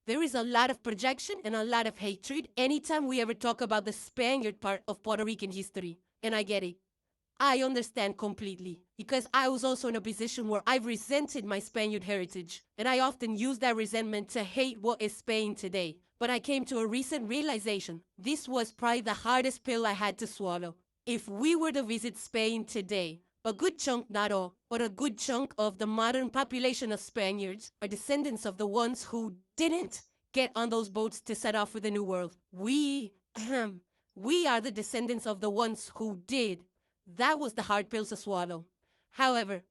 There is a lot of projection and a lot of hatred anytime we ever talk about the Spaniard part of Puerto Rican history. And I get it. I understand completely because I was also in a position where I resented my Spaniard heritage, and I often use that resentment to hate what is Spain today. But I came to a recent realization. This was probably the hardest pill I had to swallow. If we were to visit Spain today, a good chunk, not all, but a good chunk of the modern population of Spaniards are descendants of the ones who didn't get on those boats to set off for the New World. We are the descendants of the ones who did. That was the hard pill to swallow. However,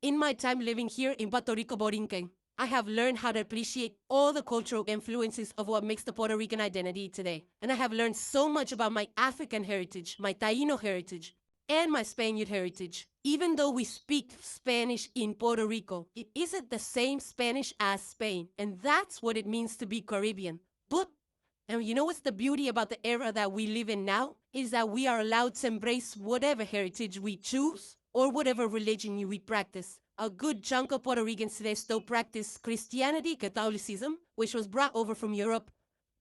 in my time living here in Puerto Rico Borinquen, I have learned how to appreciate all the cultural influences of what makes the Puerto Rican identity today. And I have learned so much about my African heritage, my Taino heritage, and my Spaniard heritage. Even though we speak Spanish in Puerto Rico, it isn't the same Spanish as Spain. And that's what it means to be Caribbean. And you know what's the beauty about the era that we live in now? Is that we are allowed to embrace whatever heritage we choose or whatever religion we practice. A good chunk of Puerto Ricans today still practice Christianity, Catholicism, which was brought over from Europe.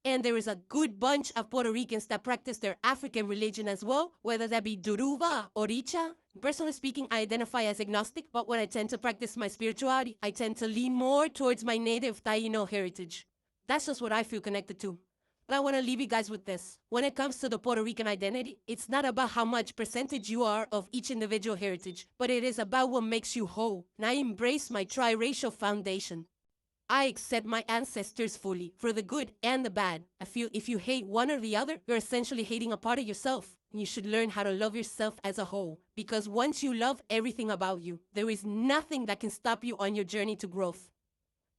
And there is a good bunch of Puerto Ricans that practice their African religion as well, whether that be Yoruba or Richa. Personally speaking, I identify as agnostic, but when I tend to practice my spirituality, I tend to lean more towards my native Taino heritage. That's just what I feel connected to. But I want to leave you guys with this. When it comes to the Puerto Rican identity, it's not about how much percentage you are of each individual heritage, but it is about what makes you whole. And I embrace my triracial foundation. I accept my ancestors fully, for the good and the bad. I feel if you hate one or the other, you're essentially hating a part of yourself. And you should learn how to love yourself as a whole. Because once you love everything about you, there is nothing that can stop you on your journey to growth.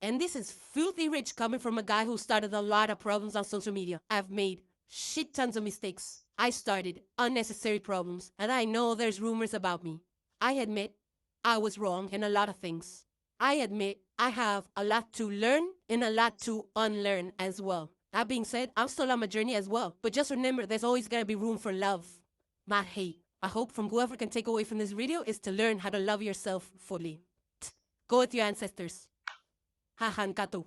And this is filthy rich coming from a guy who started a lot of problems on social media. I've made shit tons of mistakes. I started unnecessary problems, and I know there's rumors about me. I admit I was wrong in a lot of things. I admit I have a lot to learn and a lot to unlearn as well. That being said, I'm still on my journey as well. But just remember, there's always gonna be room for love, not hate. I hope from whoever can take away from this video is to learn how to love yourself fully. Go with your ancestors. Hahan katu.